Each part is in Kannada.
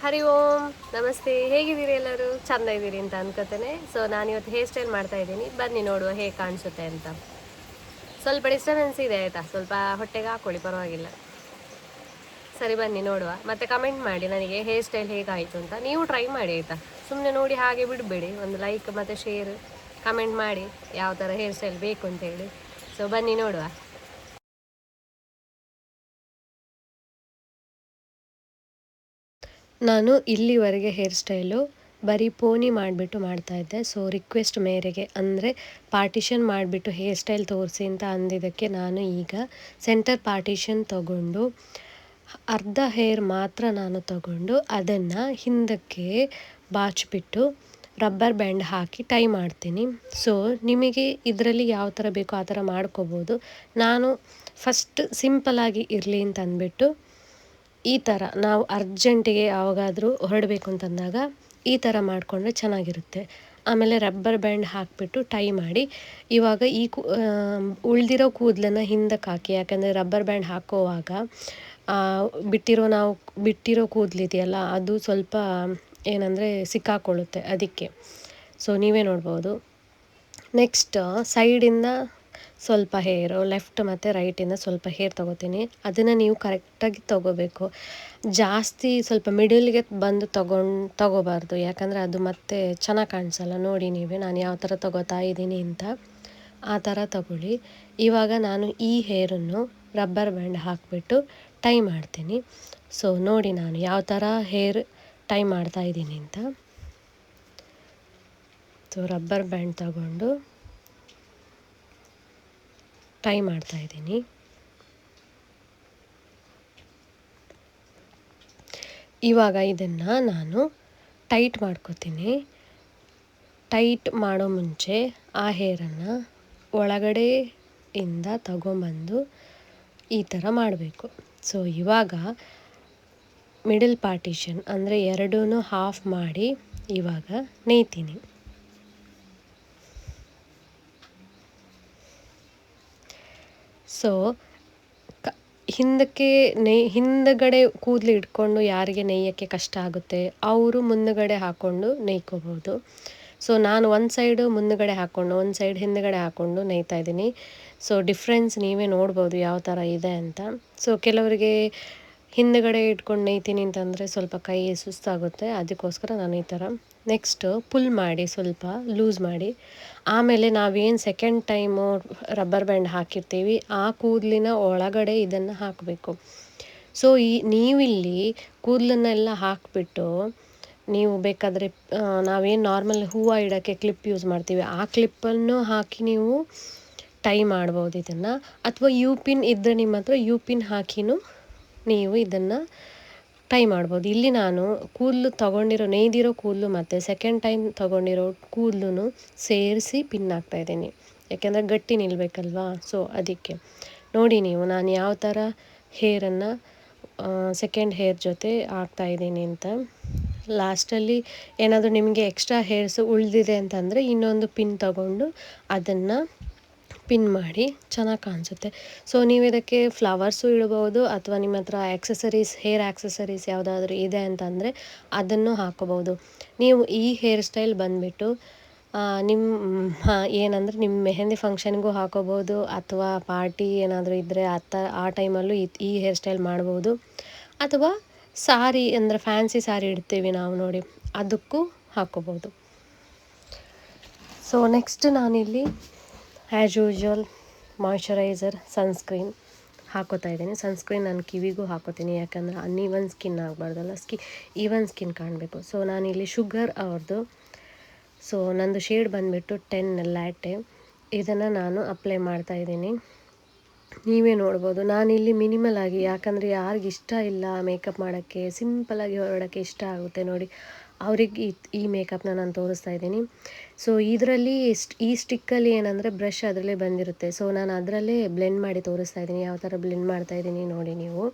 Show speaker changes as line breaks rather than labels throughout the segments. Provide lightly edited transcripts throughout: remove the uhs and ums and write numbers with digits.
ಹರಿ ಓಂ ನಮಸ್ತೆ. ಹೇಗಿದ್ದೀರಿ ಎಲ್ಲರೂ? ಚೆಂದ ಇದ್ದೀರಿ ಅಂತ ಅನ್ಕೋತೇನೆ. ಸೊ ನಾನಿವತ್ತು ಹೇರ್ ಸ್ಟೈಲ್ ಮಾಡ್ತಾ ಇದ್ದೀನಿ, ಬನ್ನಿ ನೋಡುವ ಹೇಗೆ ಕಾಣಿಸುತ್ತೆ ಅಂತ. ಸ್ವಲ್ಪ ಡಿಸ್ಟರ್ಬೆನ್ಸ್ ಇದೆ ಆಯಿತಾ, ಸ್ವಲ್ಪ ಹೊಟ್ಟೆಗೆ ಹಾಕೊಳ್ಳಿ, ಪರವಾಗಿಲ್ಲ. ಸರಿ, ಬನ್ನಿ ನೋಡುವ. ಮತ್ತೆ ಕಮೆಂಟ್ ಮಾಡಿ ನನಗೆ ಹೇರ್ ಸ್ಟೈಲ್ ಹೇಗಾಯಿತು ಅಂತ. ನೀವು ಟ್ರೈ ಮಾಡಿ ಆಯಿತಾ, ಸುಮ್ಮನೆ ನೋಡಿ ಹಾಗೆ ಬಿಡಬೇಡಿ. ಒಂದು ಲೈಕ್ ಮತ್ತು ಶೇರ್ ಕಮೆಂಟ್ ಮಾಡಿ ಯಾವ ಥರ ಹೇರ್ ಸ್ಟೈಲ್ ಬೇಕು ಅಂತೇಳಿ. ಸೊ ಬನ್ನಿ ನೋಡುವ. ನಾನು ಇಲ್ಲಿವರೆಗೆ ಹೇರ್ ಸ್ಟೈಲು ಬರೀ ಪೋನಿ ಮಾಡಿಬಿಟ್ಟು ಮಾಡ್ತಾಯಿದ್ದೆ. ಸೊ ರಿಕ್ವೆಸ್ಟ್ ಮೇರೆಗೆ, ಅಂದರೆ ಪಾರ್ಟಿಷನ್ ಮಾಡಿಬಿಟ್ಟು ಹೇರ್ ಸ್ಟೈಲ್ ತೋರಿಸಿ ಅಂತ ಅಂದಿದ್ದಕ್ಕೆ ನಾನು ಈಗ ಸೆಂಟರ್ ಪಾರ್ಟಿಷನ್ ತಗೊಂಡು ಅರ್ಧ ಹೇರ್ ಮಾತ್ರ ನಾನು ತಗೊಂಡು ಅದನ್ನು ಹಿಂದಕ್ಕೆ ಬಾಚಿಬಿಟ್ಟು ರಬ್ಬರ್ ಬ್ಯಾಂಡ್ ಹಾಕಿ ಟೈ ಮಾಡ್ತೀನಿ. ಸೊ ನಿಮಗೆ ಇದರಲ್ಲಿ ಯಾವ ಥರ ಬೇಕೋ ಆ ಥರ ಮಾಡ್ಕೋಬೋದು. ನಾನು ಫಸ್ಟ್ ಸಿಂಪಲಾಗಿ ಇರಲಿ ಅಂತ ಅಂದ್ಬಿಟ್ಟು ಈ ಥರ ನಾವು ಅರ್ಜೆಂಟಿಗೆ ಯಾವಾಗಾದರೂ ಹೊರಡಬೇಕು ಅಂತಂದಾಗ ಈ ಥರ ಮಾಡಿಕೊಂಡ್ರೆ ಚೆನ್ನಾಗಿರುತ್ತೆ. ಆಮೇಲೆ ರಬ್ಬರ್ ಬ್ಯಾಂಡ್ ಹಾಕಿಬಿಟ್ಟು ಟೈ ಮಾಡಿ ಇವಾಗ ಉಳಿದಿರೋ ಕೂದಲನ್ನು ಹಿಂದಕ್ಕೆ ಹಾಕಿ, ಯಾಕಂದರೆ ರಬ್ಬರ್ ಬ್ಯಾಂಡ್ ಹಾಕೋವಾಗ ಬಿಟ್ಟಿರೋ ಕೂದಲಿದೆಯಲ್ಲ ಅದು ಸ್ವಲ್ಪ ಏನಂದರೆ ಸಿಕ್ಕಾಕೊಳ್ಳುತ್ತೆ, ಅದಕ್ಕೆ. ಸೊ ನೀವೇ ನೋಡ್ಬೋದು. ನೆಕ್ಸ್ಟ್ ಸೈಡಿಂದ ಸ್ವಲ್ಪ ಹೇರು, ಲೆಫ್ಟ್ ಮತ್ತು ರೈಟಿಂದ ಸ್ವಲ್ಪ ಹೇರ್ ತೊಗೋತೀನಿ. ಅದನ್ನು ನೀವು ಕರೆಕ್ಟಾಗಿ ತೊಗೋಬೇಕು. ಜಾಸ್ತಿ ಸ್ವಲ್ಪ ಮಿಡಲ್ಗೆ ಬಂದು ತೊಗೋಬಾರ್ದು, ಯಾಕಂದರೆ ಅದು ಮತ್ತೆ ಚೆನ್ನಾಗಿ ಕಾಣಿಸಲ್ಲ. ನೋಡಿ ನೀವೇ ನಾನು ಯಾವ ಥರ ತೊಗೋತಾ ಇದ್ದೀನಿ ಅಂತ, ಆ ಥರ ತಗೊಳ್ಳಿ. ಇವಾಗ ನಾನು ಈ ಹೇರನ್ನು ರಬ್ಬರ್ ಬ್ಯಾಂಡ್ ಹಾಕಿಬಿಟ್ಟು ಟೈ ಮಾಡ್ತೀನಿ. ಸೊ ನೋಡಿ ನಾನು ಯಾವ ಥರ ಹೇರ್ ಟೈ ಮಾಡ್ತಾಯಿದ್ದೀನಿ ಅಂತ. ಸೊ ರಬ್ಬರ್ ಬ್ಯಾಂಡ್ ತಗೊಂಡು ಟೈ ಮಾಡ್ತಾಯಿದ್ದೀನಿ. ಇವಾಗ ಇದನ್ನು ನಾನು ಟೈಟ್ ಮಾಡ್ಕೋತೀನಿ. ಟೈಟ್ ಮಾಡೋ ಮುಂಚೆ ಆ ಹೇರನ್ನು ಒಳಗಡೆಯಿಂದ ತಗೊಂಬಂದು ಈ ಥರ ಮಾಡಬೇಕು. ಸೊ ಇವಾಗ ಮಿಡಲ್ ಪಾರ್ಟಿಷನ್ ಅಂದರೆ ಎರಡೂ ಹಾಫ್ ಮಾಡಿ ಇವಾಗ ನೇಯ್ತೀನಿ. ಸೊ ಹಿಂದಗಡೆ ಕೂದಲು ಇಟ್ಕೊಂಡು ಯಾರಿಗೆ ನೇಯೋಕ್ಕೆ ಕಷ್ಟ ಆಗುತ್ತೆ ಅವರು ಮುಂದುಗಡೆ ಹಾಕ್ಕೊಂಡು ನೇಯ್ಕೋಬೋದು. ಸೊ ನಾನು ಒಂದು ಸೈಡು ಮುಂದುಗಡೆ ಹಾಕ್ಕೊಂಡು ಒಂದು ಸೈಡ್ ಹಿಂದುಗಡೆ ಹಾಕ್ಕೊಂಡು ನೇಯ್ತಾ ಇದ್ದೀನಿ. ಸೊ ಡಿಫ್ರೆನ್ಸ್ ನೀವೇ ನೋಡ್ಬೋದು ಯಾವ ಥರ ಇದೆ ಅಂತ. ಸೊ ಕೆಲವರಿಗೆ ಹಿಂದುಗಡೆ ಇಟ್ಕೊಂಡು ನೇಯ್ತೀನಿ ಅಂತಂದರೆ ಸ್ವಲ್ಪ ಕೈ ಸುಸ್ತಾಗುತ್ತೆ, ಅದಕ್ಕೋಸ್ಕರ ನಾನು ಈ ಥರ. ನೆಕ್ಸ್ಟು ಪುಲ್ ಮಾಡಿ, ಸ್ವಲ್ಪ ಲೂಸ್ ಮಾಡಿ, ಆಮೇಲೆ ನಾವೇನು ಸೆಕೆಂಡ್ ಟೈಮು ರಬ್ಬರ್ ಬ್ಯಾಂಡ್ ಹಾಕಿರ್ತೀವಿ ಆ ಕೂದಲಿನ ಒಳಗಡೆ ಇದನ್ನು ಹಾಕಬೇಕು. ಸೊ ನೀವಿಲ್ಲಿ ಕೂದಲನ್ನೆಲ್ಲ ಹಾಕಿಬಿಟ್ಟು ನೀವು ಬೇಕಾದರೆ ನಾವೇನು ನಾರ್ಮಲ್ ಹೂವು ಇಡೋಕ್ಕೆ ಕ್ಲಿಪ್ ಯೂಸ್ ಮಾಡ್ತೀವಿ ಆ ಕ್ಲಿಪ್ಪನ್ನು ಹಾಕಿ ನೀವು ಟೈ ಮಾಡ್ಬೋದು ಇದನ್ನು. ಅಥವಾ ಯು ಪಿನ್ ಇದ್ದರೆ ನಿಮ್ಮ ಹತ್ರ ಯು ಪಿನ್ ಹಾಕಿನೂ ನೀವು ಇದನ್ನು ಟೈ ಮಾಡ್ಬೋದು. ಇಲ್ಲಿ ನಾನು ಕೂದಲು ತೊಗೊಂಡಿರೋ ನೇಯ್ದಿರೋ ಕೂದಲು ಮತ್ತು ಸೆಕೆಂಡ್ ಟೈಮ್ ತೊಗೊಂಡಿರೋ ಕೂದಲು ಸೇರಿಸಿ ಪಿನ್ ಹಾಕ್ತಾಯಿದ್ದೀನಿ, ಯಾಕೆಂದರೆ ಗಟ್ಟಿ ನಿಲ್ಲಬೇಕಲ್ವಾ. ಸೊ ಅದಕ್ಕೆ ನೋಡಿ ನೀವು ನಾನು ಯಾವ ಥರ ಹೇರನ್ನು ಸೆಕೆಂಡ್ ಹೇರ್ ಜೊತೆ ಹಾಕ್ತಾಯಿದ್ದೀನಿ ಅಂತ. ಲಾಸ್ಟಲ್ಲಿ ಏನಾದರೂ ನಿಮಗೆ ಎಕ್ಸ್ಟ್ರಾ ಹೇರ್ಸ್ ಉಳಿದಿದೆ ಅಂತಂದರೆ ಇನ್ನೊಂದು ಪಿನ್ ತಗೊಂಡು ಅದನ್ನು ಪಿನ್ ಮಾಡಿ ಚೆನ್ನಾಗಿ ಕಾಣಿಸುತ್ತೆ. ಸೊ ನೀವು ಇದಕ್ಕೆ ಫ್ಲವರ್ಸು ಇಡ್ಬೋದು, ಅಥವಾ ನಿಮ್ಮ ಹತ್ರ ಹೇರ್ ಆ್ಯಕ್ಸಸರೀಸ್ ಯಾವುದಾದ್ರೂ ಇದೆ ಅಂತಂದರೆ ಅದನ್ನು ಹಾಕೋಬೋದು. ನೀವು ಈ ಹೇರ್ ಸ್ಟೈಲ್ ಬಂದುಬಿಟ್ಟು ಏನಂದರೆ ನಿಮ್ಮ ಮೆಹಂದಿ ಫಂಕ್ಷನ್ಗೂ ಹಾಕೋಬೋದು, ಅಥವಾ ಪಾರ್ಟಿ ಏನಾದರೂ ಇದ್ದರೆ ಆ ಟೈಮಲ್ಲೂ ಈ ಹೇರ್ ಸ್ಟೈಲ್ ಮಾಡ್ಬೋದು. ಅಥವಾ ಸಾರಿ ಅಂದರೆ ಫ್ಯಾನ್ಸಿ ಸಾರಿ ಇಡ್ತೀವಿ ನಾವು ನೋಡಿ, ಅದಕ್ಕೂ ಹಾಕೋಬೋದು. ಸೊ ನೆಕ್ಸ್ಟ್ ನಾನಿಲ್ಲಿ ಆ್ಯಸ್ ಯೂಶ್ವಲ್ ಮಾಯ್ಶ್ಚರೈಸರ್, ಸನ್ಸ್ಕ್ರೀನ್ ಹಾಕೋತಾ ಇದ್ದೀನಿ. ಸನ್ಸ್ಕ್ರೀನ್ ನಾನು ಕಿವಿಗೂ ಹಾಕೋತೀನಿ, ಯಾಕಂದರೆ ಅನ್ಈವನ್ ಸ್ಕಿನ್ ಆಗಬಾರ್ದಲ್ಲ, ಈವನ್ ಸ್ಕಿನ್ ಕಾಣಬೇಕು. ಸೊ ನಾನಿಲ್ಲಿ ಶುಗರ್ ಅವ್ರದ್ದು, ಸೊ ನಂದು ಶೇಡ್ ಬಂದುಬಿಟ್ಟು 10 ಲ್ಯಾಟೆ, ಇದನ್ನು ನಾನು ಅಪ್ಲೈ ಮಾಡ್ತಾಯಿದ್ದೀನಿ. ನೀವೇ ನೋಡ್ಬೋದು. ನಾನಿಲ್ಲಿ ಮಿನಿಮಲ್ ಆಗಿ, ಯಾಕಂದರೆ ಯಾರಿಗೆ ಇಷ್ಟ ಇಲ್ಲ ಮೇಕಪ್ ಮಾಡೋಕ್ಕೆ, ಸಿಂಪಲಾಗಿ ಹೊರಡೋಕ್ಕೆ ಇಷ್ಟ ಆಗುತ್ತೆ ನೋಡಿ, ಅವ್ರಿಗೆ ಈ ಮೇಕಪ್ನ ನಾನು ತೋರಿಸ್ತಾ ಇದ್ದೀನಿ. ಸೊ ಇದರಲ್ಲಿ ಈ ಸ್ಟಿಕ್ಕಲ್ಲಿ ಏನಂದರೆ ಬ್ರಷ್ ಅದರಲ್ಲೇ ಬಂದಿರುತ್ತೆ. ಸೊ ನಾನು ಅದರಲ್ಲೇ ಬ್ಲೆಂಡ್ ಮಾಡಿ ತೋರಿಸ್ತಾ ಇದ್ದೀನಿ, ಯಾವ ಥರ ಬ್ಲೆಂಡ್ ಮಾಡ್ತಾಯಿದ್ದೀನಿ ನೋಡಿ ನೀವು.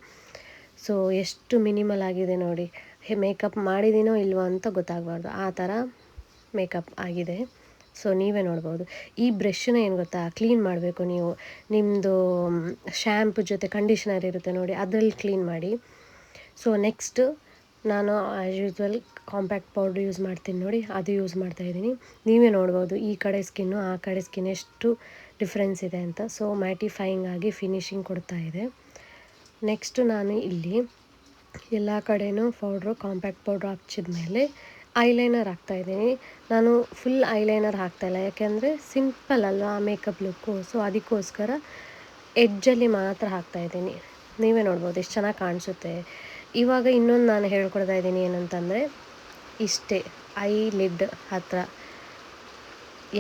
ಸೊ ಎಷ್ಟು ಮಿನಿಮಲ್ ಆಗಿದೆ ನೋಡಿ, ಮೇಕಪ್ ಮಾಡಿದ್ದೀನೋ ಇಲ್ವೋ ಅಂತ ಗೊತ್ತಾಗಬಾರ್ದು, ಆ ಥರ ಮೇಕಪ್ ಆಗಿದೆ. ಸೊ ನೀವೇ ನೋಡ್ಬೋದು. ಈ ಬ್ರಷ್ನ ಏನು ಗೊತ್ತಾ, ಕ್ಲೀನ್ ಮಾಡಬೇಕು ನೀವು. ನಿಮ್ಮದು ಶ್ಯಾಂಪು ಜೊತೆ ಕಂಡೀಷ್ನರ್ ಇರುತ್ತೆ ನೋಡಿ, ಅದರಲ್ಲಿ ಕ್ಲೀನ್ ಮಾಡಿ. ಸೊ ನೆಕ್ಸ್ಟ್ ನಾನು as usual compact powder use ಮಾಡ್ತೀನಿ ನೋಡಿ, ಅದು ಯೂಸ್ ಮಾಡ್ತಾಯಿದ್ದೀನಿ. ನೀವೇ ನೋಡ್ಬೋದು ಈ ಕಡೆ ಸ್ಕಿನ್ನು ಆ ಕಡೆ ಸ್ಕಿನ್ ಎಷ್ಟು ಡಿಫ್ರೆನ್ಸ್ ಇದೆ ಅಂತ. ಸೊ ಮ್ಯಾಟಿಫೈಯಿಂಗ್ ಆಗಿ ಫಿನಿಶಿಂಗ್ ಕೊಡ್ತಾ ಇದೆ. ನೆಕ್ಸ್ಟು ನಾನು ಇಲ್ಲಿ ಎಲ್ಲ ಕಡೆಯೂ ಕಾಂಪ್ಯಾಕ್ಟ್ ಪೌಡ್ರ್ ಹಚ್ಚಿದ್ಮೇಲೆ ಐಲೈನರ್ ಹಾಕ್ತಾಯಿದ್ದೀನಿ. ನಾನು ಫುಲ್ ಐಲೈನರ್ ಹಾಕ್ತಾಯಿಲ್ಲ, ಯಾಕೆಂದರೆ ಸಿಂಪಲ್ ಅಲ್ವಾ ಮೇಕಪ್ ಲುಕ್ಕು. ಸೊ ಅದಕ್ಕೋಸ್ಕರ ಎಡ್ಜಲ್ಲಿ ಮಾತ್ರ ಹಾಕ್ತಾಯಿದ್ದೀನಿ. ನೀವೇ ನೋಡ್ಬೋದು ಎಷ್ಟು ಚೆನ್ನಾಗಿ ಕಾಣಿಸುತ್ತೆ. ಇವಾಗ ಇನ್ನೊಂದು ನಾನು ಹೇಳ್ಕೊಡ್ತಾ ಇದ್ದೀನಿ ಏನಂತಂದರೆ, ಇಷ್ಟೇ ಐ ಲಿಡ್ ಹತ್ರ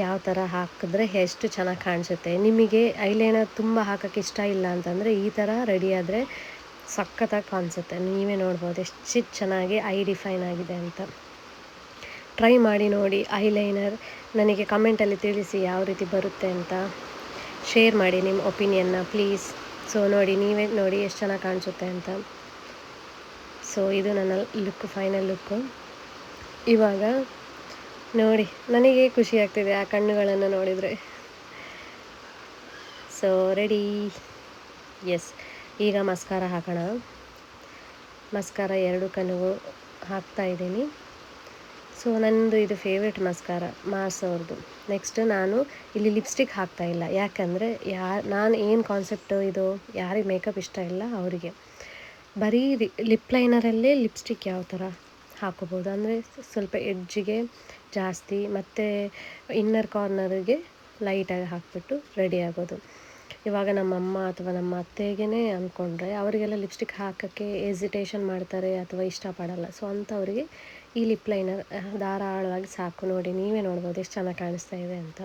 ಯಾವ ಥರ ಹಾಕಿದ್ರೆ ಎಷ್ಟು ಚೆನ್ನಾಗಿ ಕಾಣಿಸುತ್ತೆ. ನಿಮಗೆ ಐಲೈನರ್ ತುಂಬ ಹಾಕೋಕ್ಕೆ ಇಷ್ಟ ಇಲ್ಲ ಅಂತಂದರೆ ಈ ಥರ ರೆಡಿ ಆದರೆ ಸಖತ್ತಾಗಿ ಕಾಣಿಸುತ್ತೆ. ನೀವೇ ನೋಡ್ಬೋದು ಎಷ್ಟು ಚೆನ್ನಾಗಿ ಐ ಡಿಫೈನ್ ಆಗಿದೆ ಅಂತ. ಟ್ರೈ ಮಾಡಿ ನೋಡಿ ಐಲೈನರ್. ನನಗೆ ಕಮೆಂಟಲ್ಲಿ ತಿಳಿಸಿ ಯಾವ ರೀತಿ ಬರುತ್ತೆ ಅಂತ. ಶೇರ್ ಮಾಡಿ ನಿಮ್ಮ ಒಪಿನಿಯನ್ನ ಪ್ಲೀಸ್. ಸೊ ನೋಡಿ, ನೀವೇ ನೋಡಿ ಎಷ್ಟು ಚೆನ್ನಾಗಿ ಕಾಣಿಸುತ್ತೆ ಅಂತ. ಸೊ ಇದು ನನ್ನ ಲುಕ್, ಫೈನಲ್ ಲುಕ್ಕು. ಇವಾಗ ನೋಡಿ, ನನಗೆ ಖುಷಿ ಆಗ್ತಿದೆ ಆ ಕಣ್ಣುಗಳನ್ನು ನೋಡಿದರೆ. So ready. ಎಸ್, ಈಗ ಮಸ್ಕಾರ ಹಾಕೋಣ. ಮಸ್ಕಾರ 2 ಕಣ್ಣಿಗೂ ಹಾಕ್ತಾಯಿದ್ದೀನಿ. ಸೊ ನನ್ನದು ಇದು ಫೇವ್ರೆಟ್ ಮಸ್ಕಾರ, ಮಾರ್ಸ್ ಅವ್ರದ್ದು. ನೆಕ್ಸ್ಟ್ ನಾನು ಇಲ್ಲಿ ಲಿಪ್ಸ್ಟಿಕ್ ಹಾಕ್ತಾಯಿಲ್ಲ, ಯಾಕಂದರೆ ನಾನು ಏನು ಕಾನ್ಸೆಪ್ಟು ಇದು, ಯಾರಿಗೆ ಮೇಕಪ್ ಇಷ್ಟ ಇಲ್ಲ ಅವರಿಗೆ ಬರೀ ಲಿಪ್ ಲೈನರಲ್ಲೇ ಲಿಪ್ಸ್ಟಿಕ್ ಯಾವ ಥರ ಹಾಕೋಬೋದು ಅಂದರೆ ಸ್ವಲ್ಪ ಎಡ್ಜಿಗೆ ಜಾಸ್ತಿ ಮತ್ತು ಇನ್ನರ್ ಕಾರ್ನರಿಗೆ ಲೈಟಾಗಿ ಹಾಕಿಬಿಟ್ಟು ರೆಡಿ ಆಗೋದು. ಇವಾಗ ನಮ್ಮಮ್ಮ ಅಥವಾ ನಮ್ಮ ಅತ್ತೆಗೇ ಅಂದ್ಕೊಂಡ್ರೆ ಅವರಿಗೆಲ್ಲ ಲಿಪ್ಸ್ಟಿಕ್ ಹಾಕೋಕ್ಕೆ ಎಸಿಟೇಷನ್ ಮಾಡ್ತಾರೆ ಅಥವಾ ಇಷ್ಟಪಡಲ್ಲ. ಸೊ ಅಂಥವರಿಗೆ ಈ ಲಿಪ್ ಲೈನರ್ ಧಾರಾಳವಾಗಿ ಸಾಕು. ನೋಡಿ, ನೀವೇ ನೋಡ್ಬೋದು ಎಷ್ಟು ಚೆನ್ನಾಗಿ ಕಾಣಿಸ್ತಾ ಇದೆ ಅಂತ.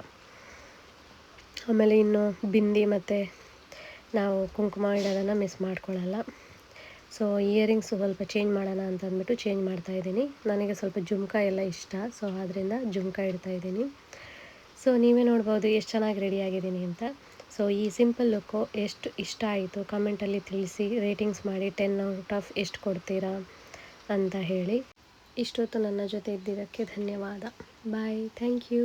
ಆಮೇಲೆ ಇನ್ನು ಬಿಂದಿ ಮತ್ತು ನಾವು ಕುಂಕುಮ ಇಡೋದನ್ನು ಮಿಸ್ ಮಾಡ್ಕೊಳ್ಳಲ್ಲ. ಸೊ ಇಯರಿಂಗ್ಸು ಸ್ವಲ್ಪ ಚೇಂಜ್ ಮಾಡೋಣ ಅಂತ ಅಂದ್ಬಿಟ್ಟು ಚೇಂಜ್ ಮಾಡ್ತಾಯಿದ್ದೀನಿ. ನನಗೆ ಸ್ವಲ್ಪ ಜುಮ್ಕಾ ಎಲ್ಲ ಇಷ್ಟ, ಸೊ ಆದ್ದರಿಂದ ಜುಮ್ಕಾ ಇಡ್ತಾಯಿದ್ದೀನಿ. ಸೊ ನೀವೇ ನೋಡ್ಬೋದು ಎಷ್ಟು ಚೆನ್ನಾಗಿ ರೆಡಿಯಾಗಿದ್ದೀನಿ ಅಂತ. ಸೊ ಈ ಸಿಂಪಲ್ ಲುಕ್ಕು ಎಷ್ಟು ಇಷ್ಟ ಆಯಿತು ಕಮೆಂಟಲ್ಲಿ ತಿಳಿಸಿ. ರೇಟಿಂಗ್ಸ್ ಮಾಡಿ 10 ಔಟ್ ಆಫ್ ಎಷ್ಟು ಕೊಡ್ತೀರಾ ಅಂತ ಹೇಳಿ. ಇಷ್ಟೊತ್ತು ನನ್ನ ಜೊತೆ ಇದ್ದಿದ್ದಕ್ಕೆ ಧನ್ಯವಾದ. ಬಾಯ್. Thank you.